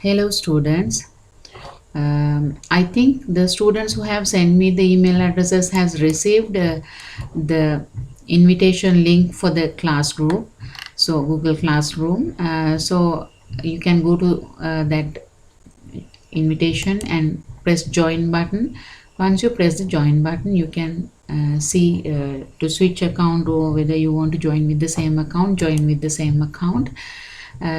Hello students. I think the students who have sent me the email addresses has received the invitation link for the classroom. So Google Classroom. So you can go to that invitation and press join button. Once you press the join button, you can see to switch account, or whether you want to join with the same account, join with the same account.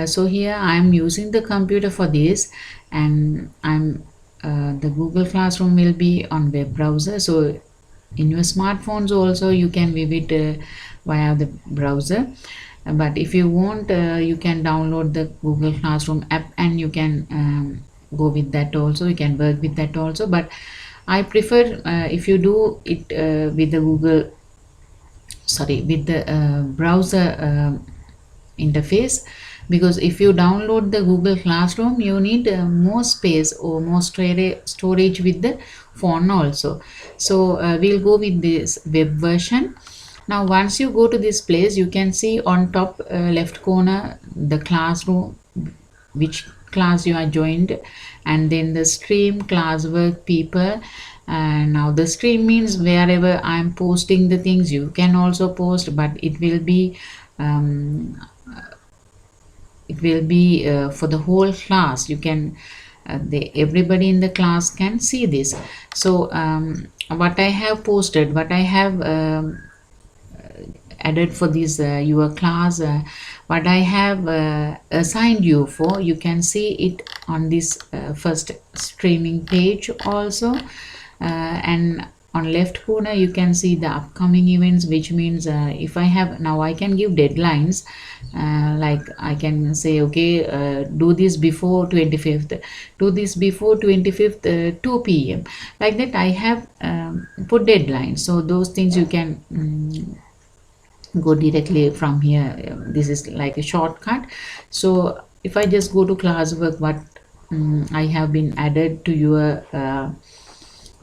So here I am using the computer for this, and the Google Classroom will be on web browser. So in your smartphones also you can view it via the browser. But if you want, you can download the Google Classroom app and you can go with that also. You can work with that also. But I prefer if you do it with the with the browser interface, because if you download the Google Classroom you need more space or more storage with the phone also. So we'll go with this web version. Now once you go to this place, you can see on top left corner the classroom, which class you are joined, and then the stream, classwork, people. And now the stream means wherever I'm posting the things you can also post, but it will be for the whole class. You can everybody in the class can see this. So what I have posted, what I have added for this your class, what I have assigned you for, you can see it on this first streaming page also. And on left corner you can see the upcoming events, which means if I have, now I can give deadlines, like I can say, okay, do this before 25th, do this before 25th 2 p.m. like that. I have put deadlines, so those things you can go directly from here. This is like a shortcut. So if I just go to classwork, what I have been added to your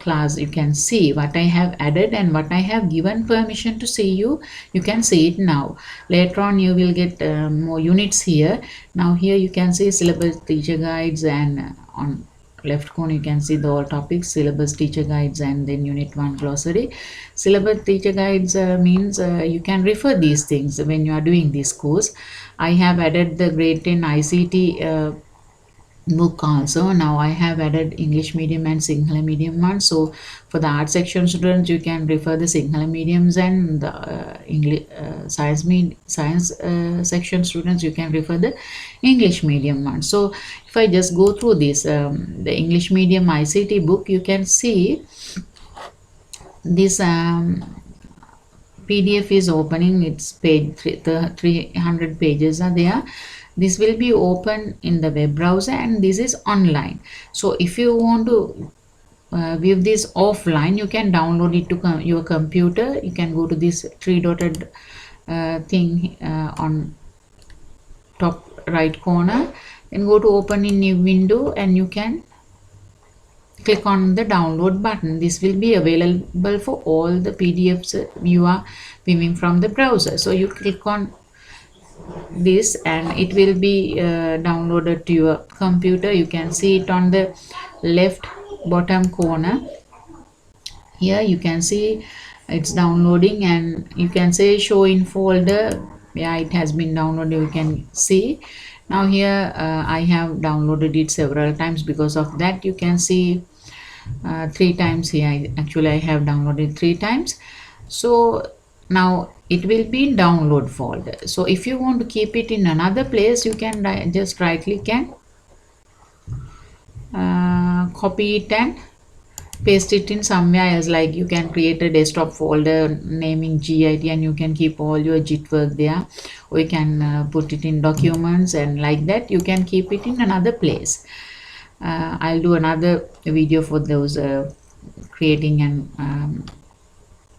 class, you can see what I have added and what I have given permission to see. You can see it now. Later on you will get more units here. Now here you can see syllabus, teacher guides, and on left corner you can see the all topics, syllabus, teacher guides, and then unit 1 glossary. Syllabus, teacher guides means you can refer these things when you are doing this course. I have added the grade 10 ICT book also. Now I have added English medium and Sinhala medium one. So for the art section students, you can refer the Sinhala mediums, and the English science section students, you can refer the English medium one. So if I just go through this the English medium ICT book, you can see this PDF is opening. It's page 300 pages are there. This will be open in the web browser, and this is online. So if you want to view this offline, you can download it to your computer. You can go to this three dotted thing on top right corner, and go to open in new window, and you can click on the download button. This will be available for all the PDFs you are viewing from the browser. So you click on this and it will be downloaded to your computer. You can see it on the left bottom corner. Here you can see it's downloading, and you can say show in folder. Yeah, it has been downloaded, you can see. Now here I have downloaded it several times. Because of that, you can see 3 times here. Actually I have downloaded 3 times. So now it will be in download folder. So if you want to keep it in another place, you can just right click and copy it and paste it in somewhere else. Like you can create a desktop folder naming GIT, and you can keep all your JIT work there, or you can put it in documents, and like that you can keep it in another place. I'll do another video for those creating and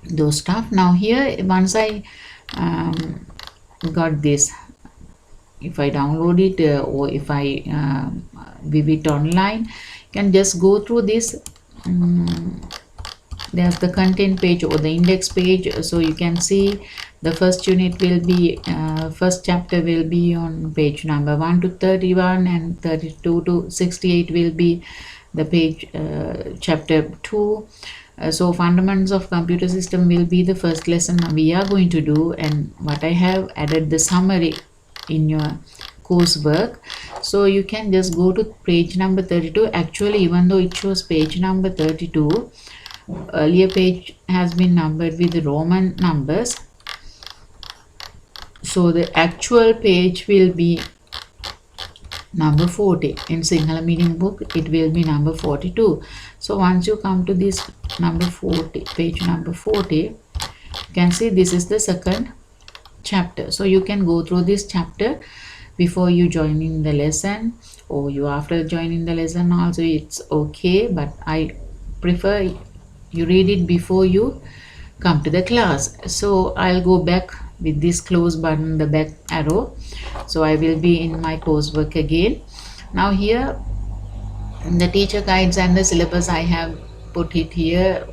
those stuff. Now here, once I got this, if I download it or if I view it online, you can just go through this. There's the content page or the index page. So you can see The first unit will be first chapter will be on page number 1 to 31, and 32 to 68 will be the page chapter 2. So fundamentals of computer system will be the first lesson we are going to do, and what I have added the summary in your coursework. So you can just go to page number 32. Actually, even though it shows page number 32, earlier page has been numbered with Roman numbers, so the actual page will be number 40. In Sinhala medium book it will be number 42. So once you come to this number 40, page number 40, you can see this is the second chapter. So you can go through this chapter before you join in the lesson, or you after joining the lesson also, it's okay, but I prefer you read it before you come to the class. So I'll go back with this close button, the back arrow, so I will be in my coursework again. Now here the teacher guides and the syllabus I have put it here.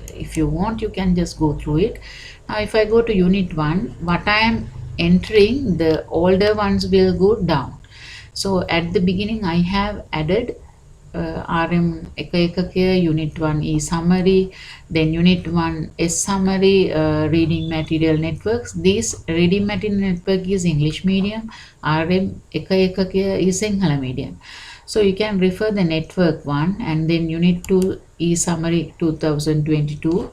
If you want, you can just go through it. Now if I go to unit 1, what I am entering, the older ones will go down. So at the beginning I have added RM Ekakaya, unit 1 E summary, then unit 1 S summary, reading material networks. This reading material network is English medium, RM Ekakaya is Sinhala medium. So you can refer the network 1, and then unit 2 E summary 2022.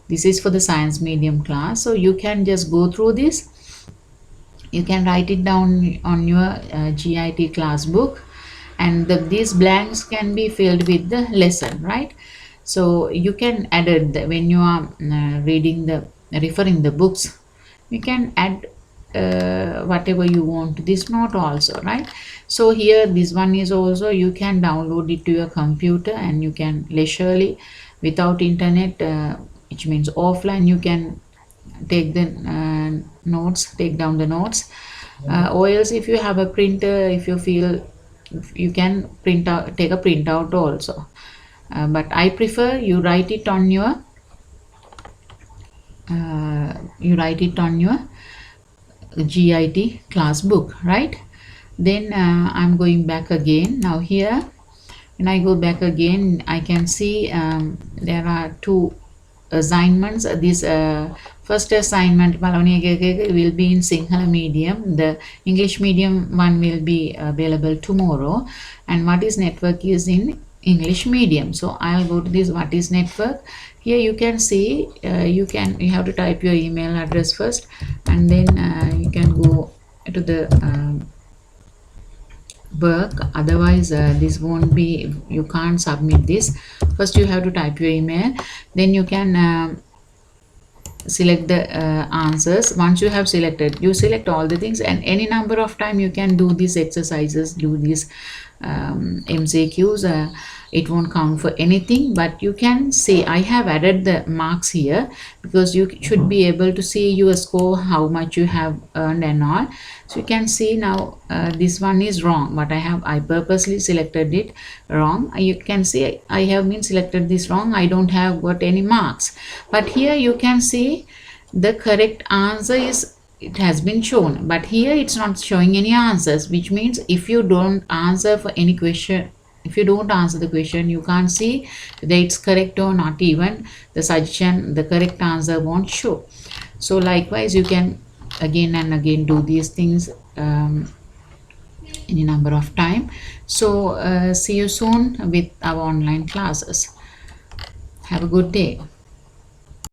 This is for the science medium class. So you can just go through this. You can write it down on your GIT class book, and these blanks can be filled with the lesson, right? So you can add it when you are referring the books, you can add whatever you want to this note also, right? So here this one is also, you can download it to your computer, and you can leisurely without internet, which means offline, you can take the notes, take down the notes, or else if you have a printer, if you feel, you can print out, take a printout also, but I prefer you write it on your GIT class book, right? Then I'm going back again. Now here when I go back again, I can see there are two assignments. This first assignment will be in Sinhala medium. The English medium one will be available tomorrow, and what is network is in English medium. So I'll go to this what is network. Here you can see you have to type your email address first, and then you can go to the work. Otherwise this won't be, you can't submit this. First you have to type your email, then you can select the answers. Once you have selected, you select all the things, and any number of time you can do these exercises, do these MCQs. It won't count for anything, but you can see I have added the marks here, because you should be able to see your score, how much you have earned and all. So you can see now this one is wrong, but I purposely selected it wrong. You can see I have been selected this wrong, I don't have got any marks. But here you can see the correct answer is, it has been shown, but here it's not showing any answers, which means if you don't answer for any question, if you don't answer the question, you can't see whether it's correct or not. Even the suggestion, the correct answer won't show. So likewise you can again and again do these things any number of time. So see you soon with our online classes. Have a good day.